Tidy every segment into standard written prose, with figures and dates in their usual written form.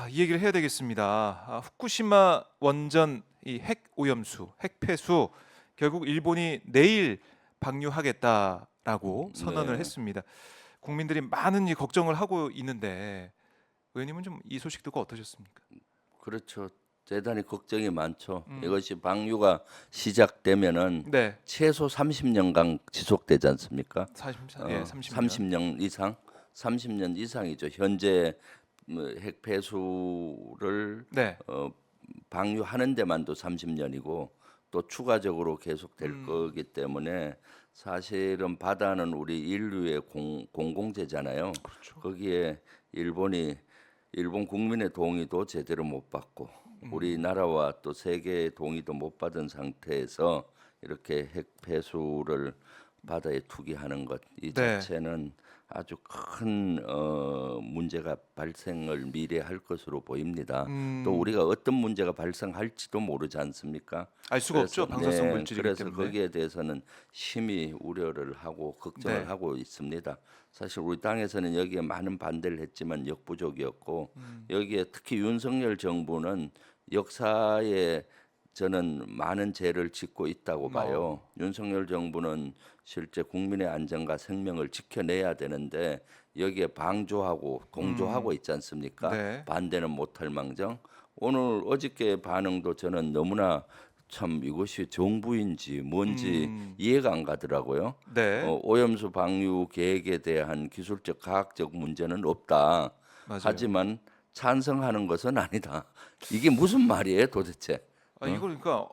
이 얘기를 해야 되겠습니다. 후쿠시마 원전 이 핵 오염수, 핵 폐수 결국 일본이 내일 방류하겠다라고 선언을 네, 했습니다. 국민들이 많은 이 걱정을 하고 있는데 의원님은 좀 이 소식 듣고 어떠셨습니까? 그렇죠. 대단히 걱정이 많죠. 음, 이것이 방류가 시작되면은 네, 최소 30년간 지속되지 않습니까? 30년. 30년 이상, 30년 이상이죠. 현재 핵 폐수를 네, 방류하는 데만도 30년이고 또 추가적으로 계속될 거기 때문에 사실은 바다는 우리 인류의 공공재잖아요. 그렇죠. 거기에 일본이 일본 국민의 동의도 제대로 못 받고 우리나라와 또 세계의 동의도 못 받은 상태에서 이렇게 핵 폐수를 바다에 투기하는 것 이 네, 자체는 아주 큰 문제가 발생을 미래할 것으로 보입니다. 또 음, 우리가 어떤 문제가 발생할지도 모르지 않습니까? 알 수가 그래서 없죠. 방사성 네, 물질이기 그래서 때문에. 거기에 대해서는 심히 우려를 하고 걱정을 네, 하고 있습니다. 사실 우리 당에서는 여기에 많은 반대를 했지만 역부족이었고 여기에 특히 윤석열 정부는 역사에 저는 많은 죄를 짓고 있다고 봐요. 어, 윤석열 정부는 실제 국민의 안전과 생명을 지켜내야 되는데 여기에 방조하고 동조하고 있지 않습니까? 네, 반대는 못할 망정. 오늘 어저께 반응도 저는 너무나 참 이것이 정부인지 뭔지 음, 이해가 안 가더라고요. 네, 오염수 방류 계획에 대한 기술적 과학적 문제는 없다. 맞아요. 하지만 찬성하는 것은 아니다. 이게 무슨 말이에요, 도대체? 어? 이걸 그러니까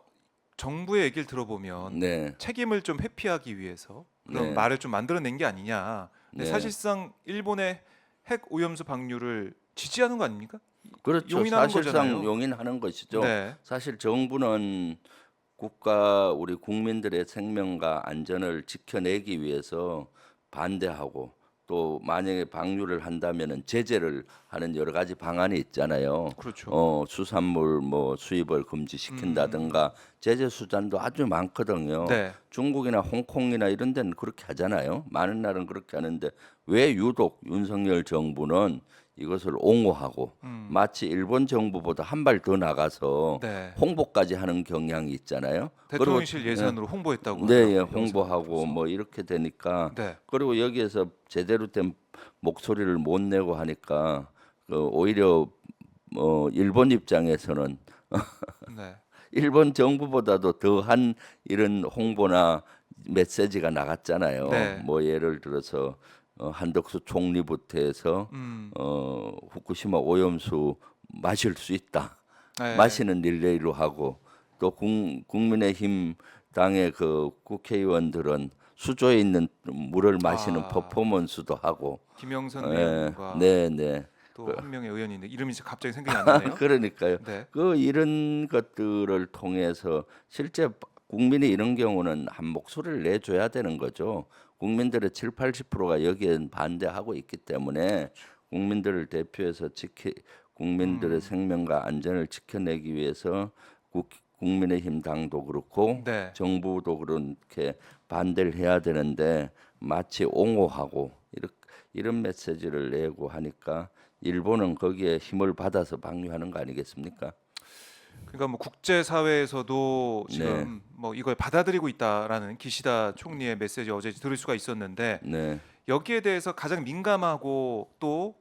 정부의 얘기를 들어보면 네, 책임을 좀 회피하기 위해서 그런 네, 말을 좀 만들어낸 게 아니냐. 근데 네. 사실상 일본의 핵 오염수 방류를 지지하는 거 아닙니까? 그렇죠. 용인하는 사실상 거잖아요. 용인하는 것이죠. 네, 사실 정부는 국가 우리 국민들의 생명과 안전을 지켜내기 위해서 반대하고 또 만약에 방류를 한다면은 제재를 하는 여러 가지 방안이 있잖아요. 그렇죠. 수산물 뭐 수입을 금지시킨다든가 제재 수단도 아주 많거든요. 네, 중국이나 홍콩이나 이런 데는 그렇게 하잖아요. 많은 나라는 그렇게 하는데 왜 유독 윤석열 정부는 이것을 옹호하고 마치 일본 정부보다 한 발 더 나가서 네. 홍보까지 하는 경향이 있잖아요. 그리고 대통령실 예산으로 홍보했다고 네, 예, 하더라고요. 영상을 홍보하고 만들어서. 뭐 이렇게 되니까 네, 그리고 여기에서 제대로 된 목소리를 못 내고 하니까 오히려 일본 입장에서는 네, 일본 정부보다도 더한 이런 홍보나 메시지가 나갔잖아요. 네, 뭐 예를 들어서 한덕수 총리부터 해서 후쿠시마 오염수 마실 수 있다. 네. 마시는 릴레이로 하고 또 국민의힘 당의 그 국회의원들은 수조에 있는 물을 마시는 아, 퍼포먼스도 하고 김영선 의원님과 네, 네. 또 한 명의 의원인데 이름이 갑자기 생각이 안 나네요. 그러니까요. 네, 이런 것들을 통해서 실제 국민이 이런 경우는 한 목소리를 내줘야 되는 거죠. 국민들의 7, 80%가 여기에 반대하고 있기 때문에 국민들을 대표해서 국민들의 음, 생명과 안전을 지켜내기 위해서 국민의힘 당도 그렇고 네. 정부도 그렇게 반대를 해야 되는데 마치 옹호하고 이런 메시지를 내고 하니까 일본은 거기에 힘을 받아서 방류하는 거 아니겠습니까? 그러니까 뭐 국제 사회에서도 네, 지금 뭐 이걸 받아들이고 있다라는 기시다 총리의 메시지 어제 들을 수가 있었는데 네, 여기에 대해서 가장 민감하고 또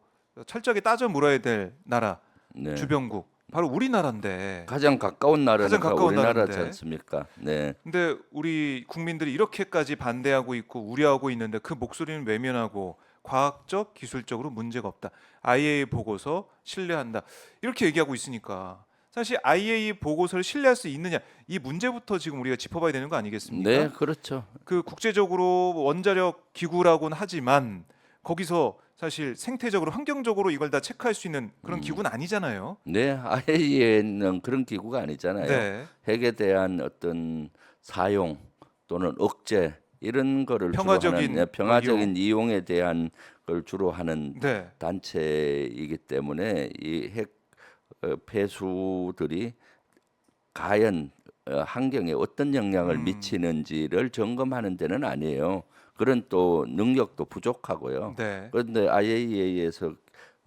철저하게 따져 물어야 될 나라 네. 주변국 바로 우리나라인데 가장 가까운 가장 나라는 가까운 우리나라지 나라인데 않습니까? 네, 근데 우리 국민들이 이렇게까지 반대하고 있고 우려하고 있는데 그 목소리는 외면하고 과학적 기술적으로 문제가 없다. IAEA 보고서 신뢰한다. 이렇게 얘기하고 있으니까 사실 IAEA 보고서를 신뢰할 수 있느냐 이 문제부터 지금 우리가 짚어봐야 되는 거 네, 아니겠습니까? 그렇죠. 그 국제적으로 원자력 기구라고는 하지만 거기서 사실 생태적으로 환경적으로 이걸 다 체크할 수 있는 그런 기구는 아니잖아요. 네, IAEA는 그런 기구가 아니잖아요. 네. 핵에 대한 어떤 사용 또는 억제 이런 거를 주로 하는 평화적인 이용. 평화적인 이용에 대한 걸 주로 하는 네. 단체이기 때문에 이 핵 폐수들이 과연 환경에 어떤 영향을 음. 미치는지를 점검하는 데는 아니에요. 그런 또 능력도 부족하고요. 네. 그런데 IAEA에서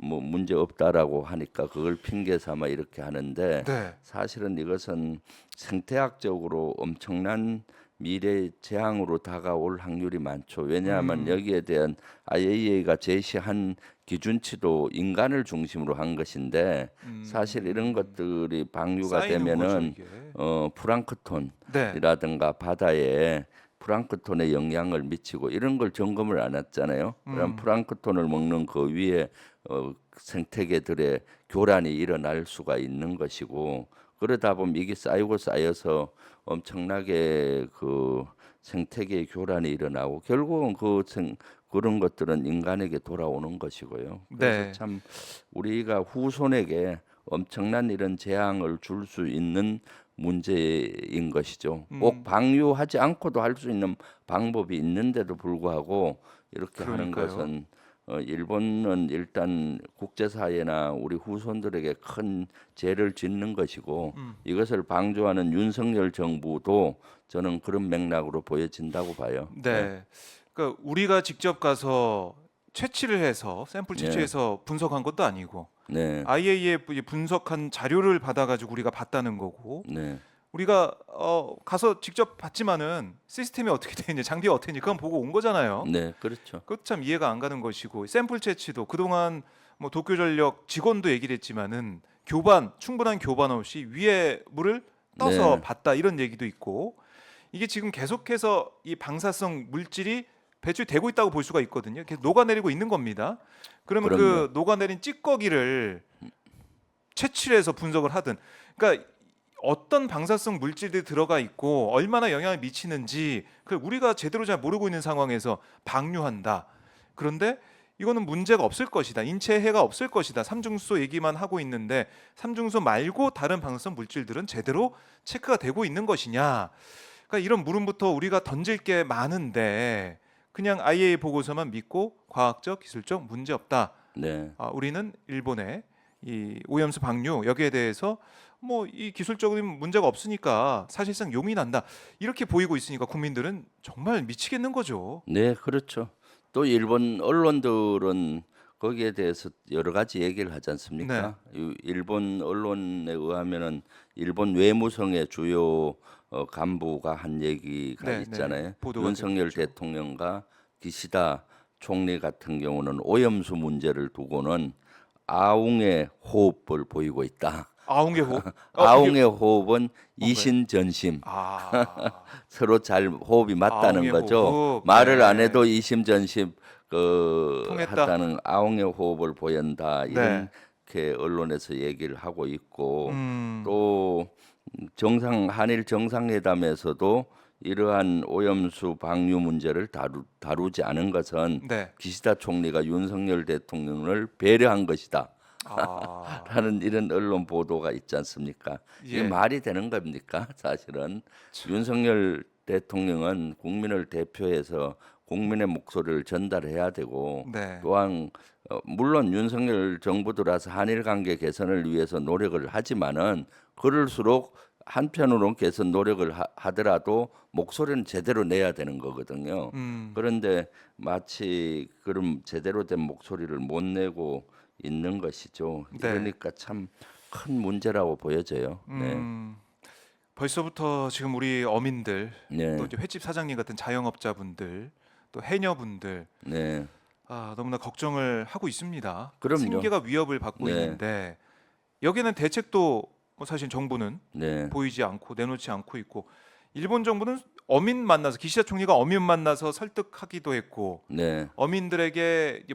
뭐 문제 없다라고 하니까 그걸 핑계 삼아 이렇게 하는데 네. 사실은 이것은 생태학적으로 엄청난 미래 재앙으로 다가올 확률이 많죠. 왜냐하면 여기에 대한 IAEA가 제시한 기준치도 인간을 중심으로 한 것인데 사실 이런 것들이 방류가 쌓이는 거죠, 되면은 이게. 네. 플랑크톤이라든가 바다에 플랑크톤에 영향을 미치고 이런 걸 점검을 안 했잖아요. 그럼 플랑크톤을 먹는 그 위에 생태계들의 교란이 일어날 수가 있는 것이고 그러다 보면 이게 쌓이고 쌓여서 엄청나게 그 생태계의 교란이 일어나고 결국은 그런 것들은 인간에게 돌아오는 것이고요. 그래서 네. 참 우리가 후손에게 엄청난 이런 재앙을 줄 수 있는 문제인 것이죠. 꼭 방류하지 않고도 할 수 있는 방법이 있는데도 불구하고 이렇게 하는 그러니까요. 것은 일본은 일단 국제사회나 우리 후손들에게 큰 죄를 짓는 것이고 이것을 방조하는 윤석열 정부도 저는 그런 맥락으로 보여진다고 봐요. 네. 그러니까 우리가 직접 가서 채취를 해서 샘플 네, 채취해서 분석한 것도 아니고 네, IAEA 분석한 자료를 받아가지고 우리가 봤다는 거고 네, 우리가 가서 직접 봤지만은 시스템이 어떻게 되는지 장비가 어떻게 되는지 그건 보고 온 거잖아요. 네, 그렇죠. 그것 참 이해가 안 가는 것이고 샘플 채취도 그동안 뭐 도쿄전력 직원도 얘기를 했지만은 충분한 교반 없이 위에 물을 떠서 네, 봤다 이런 얘기도 있고 이게 지금 계속해서 이 방사성 물질이 배출되고 있다고 볼 수가 있거든요. 계속 녹아내리고 있는 겁니다. 그러면 그럼요. 그 녹아내린 찌꺼기를 채취를 해서 분석을 하든 그러니까 어떤 방사성 물질들이 들어가 있고 얼마나 영향을 미치는지 그걸 우리가 제대로 잘 모르고 있는 상황에서 방류한다. 그런데 이거는 문제가 없을 것이다. 인체에 해가 없을 것이다. 삼중수소 얘기만 하고 있는데 삼중수소 말고 다른 방사성 물질들은 제대로 체크가 되고 있는 것이냐. 그러니까 이런 물음부터 우리가 던질 게 많은데 그냥 IAEA 보고서만 믿고 과학적, 기술적 문제 없다. 네. 우리는 일본의 이 오염수 방류 여기에 대해서 뭐 이 기술적인 문제가 없으니까 사실상 용인한다 이렇게 보이고 있으니까 국민들은 정말 미치겠는 거죠. 네, 그렇죠. 또 일본 언론들은 거기에 대해서 여러 가지 얘기를 하지 네, 않습니까? 일본 언론에 의하면은 일본 외무성의 주요 간부가 한 얘기가 네, 네. 있잖아요. 보도가 되고 윤석열 있죠. 대통령과 기시다 총리 같은 경우는 오염수 문제를 두고는 아웅의 호흡을 보이고 있다. 아웅의 호흡. 이게 아웅의 호흡은 뭔가요? 이심전심 아, 서로 잘 호흡이 맞다는 아웅의 거죠. 호흡. 말을 안 네. 해도 이심전심 통했다. 했다는 아웅의 호흡을 보인다 네. 이렇게 언론에서 얘기를 하고 있고 음. 또 한일 정상회담에서도 이러한 오염수 방류 문제를 다루지 않은 것은 네. 기시다 총리가 윤석열 대통령을 배려한 것이다. 아. 라는 이런 언론 보도가 있지 않습니까? 이게 예. 말이 되는 겁니까? 사실은 윤석열 대통령은 국민을 대표해서 국민의 목소리를 전달해야 되고 네. 또한 물론 윤석열 정부 들어서 한일 관계 개선을 위해서 노력을 하지만은 그럴수록 한편으로는 개선 노력을 하더라도 목소리는 제대로 내야 되는 거거든요. 음. 그런데 마치 그런 제대로 된 목소리를 못 내고 있는 것이죠. 네. 이러니까 참 큰 문제라고 보여져요. 네, 음. 벌써부터 지금 우리 어민들 또 네, 이제 횟집 사장님 같은 자영업자분들 또 해녀분들 네, 너무나 걱정을 하고 있습니다. 그럼요. 생계가 위협을 받고 네, 있는데 여기는 대책도 뭐 사실 정부는 네, 보이지 않고 내놓지 않고 있고 일본 정부는 어민 만나서 기시다 총리가 어민 만나서 설득하기도 했고 네, 어민들에게 이제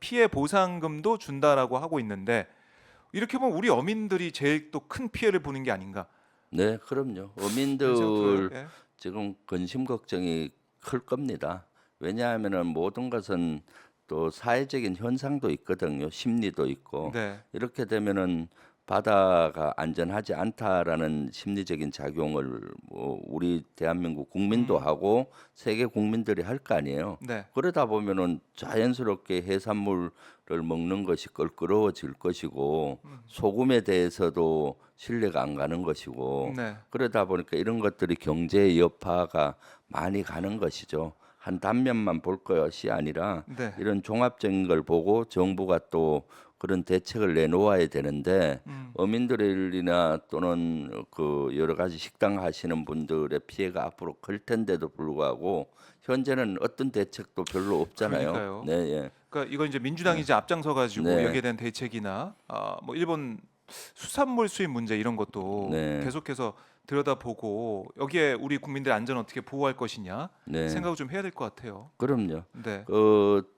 피해 보상금도 준다라고 하고 있는데 이렇게 보면 우리 어민들이 제일 또 큰 피해를 보는 게 아닌가 네, 그럼요. 이런 생각 들어요. 어민들 예. 지금 근심 걱정이 클 겁니다. 왜냐하면은 모든 것은 또 사회적인 현상도 있거든요. 심리도 있고 네. 이렇게 되면은 바다가 안전하지 않다라는 심리적인 작용을 뭐 우리 대한민국 국민도 하고 세계 국민들이 할 거 아니에요. 네. 그러다 보면은 자연스럽게 해산물을 먹는 것이 껄끄러워질 것이고 소금에 대해서도 신뢰가 안 가는 것이고 네. 그러다 보니까 이런 것들이 경제의 여파가 많이 가는 것이죠. 한 단면만 볼 것이 아니라 네. 이런 종합적인 걸 보고 정부가 또 그런 대책을 내놓아야 되는데 음. 어민들이나 또는 그 여러 가지 식당 하시는 분들의 피해가 앞으로 클 텐데도 불구하고 현재는 어떤 대책도 별로 없잖아요. 그러니까요. 네, 예. 그러니까 이건 이제 민주당이 이제 앞장서 가지고 네, 여기에 대한 대책이나 뭐 일본 수산물 수입 문제 이런 것도 네, 계속해서 들여다보고 여기에 우리 국민들 안전 어떻게 보호할 것이냐 네. 생각을 좀 해야 될 것 같아요. 그럼요. 네.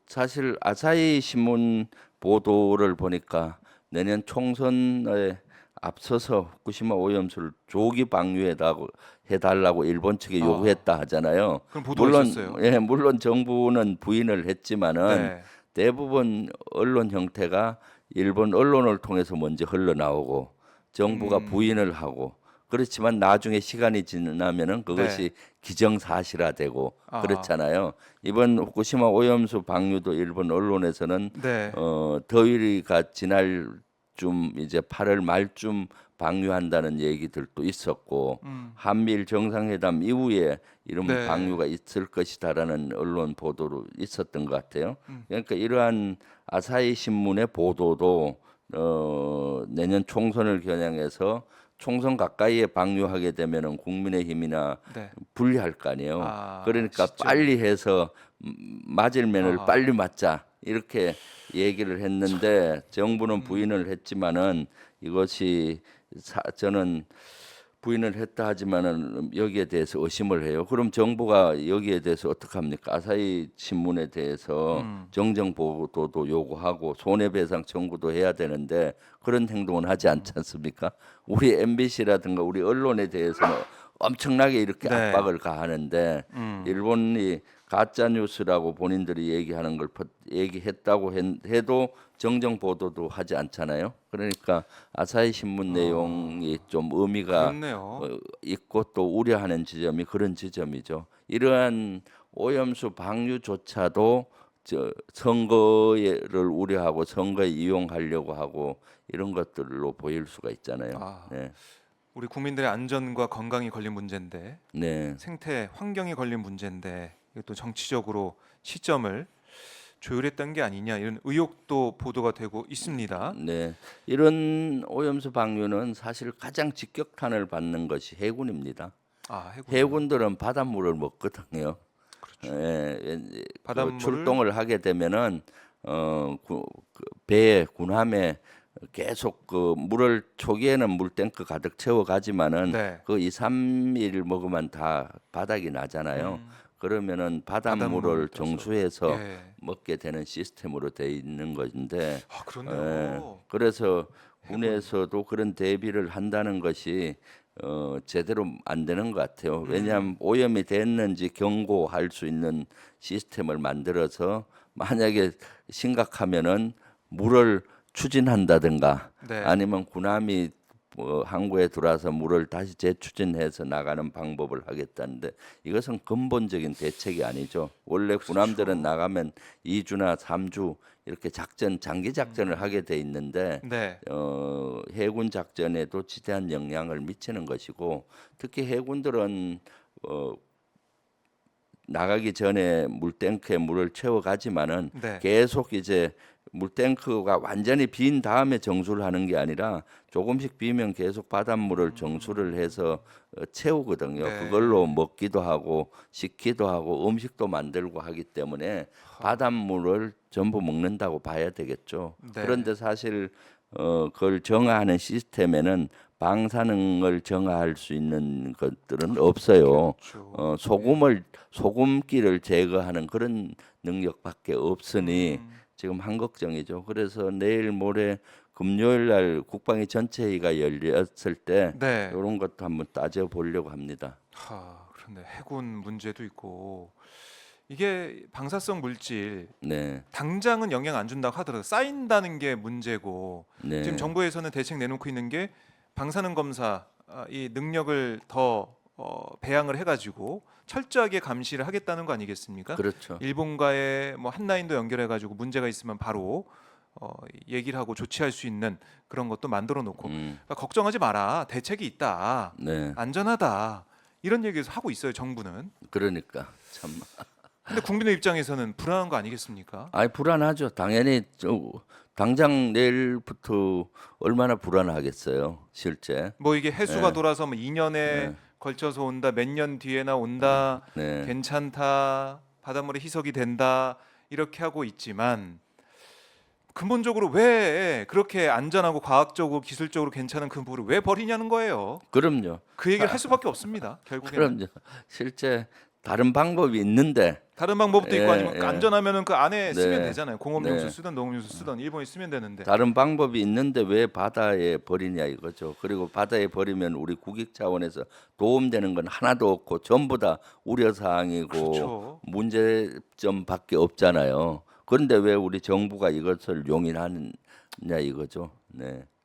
사실 아사히 신문 보도를 보니까 내년 총선에 앞서서 후쿠시마 오염수를 조기 방류해달라고 해달라고 일본 측에 아, 요구했다 하잖아요. 그런 보도가 있었어요. 물론 정부는 부인을 했지만은 네. 대부분 언론 형태가 일본 언론을 통해서 먼저 흘러나오고 정부가 음. 부인을 하고 그렇지만 나중에 시간이 지나면은 네. 그것이 기정사실화되고 아. 그렇잖아요. 이번 후쿠시마 오염수 방류도 일본 언론에서는 네. 더위가 지날 좀 이제 8월 말쯤 방류한다는 얘기들도 있었고 음. 한미일 정상회담 이후에 이런 네. 방류가 있을 것이다라는 언론 보도로 있었던 것 같아요. 음. 그러니까 이러한 아사히 신문의 보도도 내년 총선을 겨냥해서 총선 가까이에 방류하게 되면은 국민의힘이나 네. 불리할 거 아니에요. 그러니까 시점이. 빨리 해서 맞을 면을 아하. 빨리 맞자 이렇게 얘기를 했는데 정부는 음. 부인을 했지만은 이것이 저는 부인을 했다 하지만은 여기에 대해서 의심을 해요. 그럼 정부가 여기에 대해서 어떻게 합니까? 아사히 신문에 대해서 음. 정정 보도도 요구하고 손해배상 청구도 해야 되는데 그런 행동은 하지 않지 않습니까? 우리 MBC라든가 우리 언론에 대해서는 엄청나게 이렇게 네. 압박을 가하는데 일본이 가짜 뉴스라고 본인들이 얘기하는 걸 얘기했다고 해도 정정 보도도 하지 않잖아요. 그러니까 아사히 신문 내용이 좀 의미가 그렇네요. 있고 또 우려하는 지점이 그런 지점이죠. 이러한 오염수 방류조차도 선거를 우려하고 선거에 이용하려고 하고 이런 것들로 보일 수가 있잖아요. 아, 네, 우리 국민들의 안전과 건강이 걸린 문제인데 네, 생태 환경이 걸린 문제인데 이것도 정치적으로 시점을 조율했던 게 아니냐 이런 의혹도 보도가 되고 있습니다. 네. 이런 오염수 방류는 사실 가장 직격탄을 받는 것이 해군입니다. 아, 해군이요. 해군들은 바닷물을 먹거든요. 그렇죠. 그 바닷물을 출동을 하게 되면은 배에 군함에 계속 그 물을 초기에는 물탱크 가득 채워 가지만은 네. 그 2, 3일 먹으면 다 바닥이 나잖아요. 음, 그러면은 바닷물을 바닷물을 떠서 정수해서 예. 먹게 되는 시스템으로 돼 있는 건데 아, 그렇네요. 그래서 해군. 군에서도 그런 대비를 한다는 것이 제대로 안 되는 것 같아요. 왜냐하면 오염이 됐는지 경고할 수 있는 시스템을 만들어서 만약에 심각하면은 물을 추진한다든가 네. 아니면 군함이 항구에 들어와서 물을 다시 재추진해서 나가는 방법을 하겠다는데 이것은 근본적인 대책이 아니죠. 원래 군함들은 그렇죠. 나가면 2주나 3주 이렇게 장기 작전을 하게 돼 있는데 네. 해군 작전에도 지대한 영향을 미치는 것이고 특히 해군들은 어, 나가기 전에 물탱크에 물을 채워 가지만은 네. 계속 이제 물탱크가 완전히 빈 다음에 정수를 하는 게 아니라 조금씩 비면 계속 바닷물을 정수를 해서 채우거든요. 그걸로 네. 먹기도 하고 식기도 하고 음식도 만들고 하기 때문에 바닷물을 전부 먹는다고 봐야 되겠죠. 네. 그런데 사실 그걸 정화하는 시스템에는 방사능을 정화할 수 있는 것들은 없어요. 그렇죠. 소금기를 제거하는 그런 능력밖에 없으니 음. 지금 한 걱정이죠. 그래서 내일 모레 금요일 날 국방위 전체 회의가 열렸을 때 네. 이런 것도 한번 따져 보려고 합니다. 그런데 해군 문제도 있고 이게 방사성 물질 네, 당장은 영향 안 준다고 하더라도 쌓인다는 게 문제고 지금 네, 정부에서는 대책 내놓고 있는 게 방사능 검사 이 능력을 더 배양을 해가지고 철저하게 감시를 하겠다는 거 아니겠습니까? 그렇죠. 일본과의 뭐 한라인도 연결해가지고 문제가 있으면 바로 얘기를 하고 조치할 수 있는 그런 것도 만들어 놓고 그러니까 걱정하지 마라 대책이 있다 네, 안전하다 이런 얘기를 하고 있어요 정부는. 그러니까 참. 근데 국민의 입장에서는 불안한 거 아니겠습니까? 아이 불안하죠. 당연히 당장 내일부터 얼마나 불안하겠어요, 실제. 뭐 이게 해수가 네. 돌아서 뭐 2년에 네. 걸쳐서 온다, 몇 년 뒤에나 온다, 네. 괜찮다, 바닷물에 희석이 된다 이렇게 하고 있지만 근본적으로 왜 그렇게 안전하고 과학적으로 기술적으로 괜찮은 그 물을 왜 버리냐는 거예요. 그럼요. 그 얘기를 할 수밖에 없습니다. 결국에는 그럼요. 실제 다른 방법이 있는데 다른 방법도 있고 예, 아니면 예. 안전하면은 그 안에 쓰면 네. 되잖아요. 공업용수 네. 쓰든 농업용수 쓰든 일본에 쓰면 되는데. 다른 방법이 있는데 왜 바다에 버리냐 이거죠. 그리고 바다에 버리면 우리 국익 차원에서 도움되는 건 하나도 없고 전부 다 우려 사항이고 그렇죠. 문제점밖에 없잖아요. 그런데 왜 우리 정부가 이것을 용인하느냐 이거죠. 네.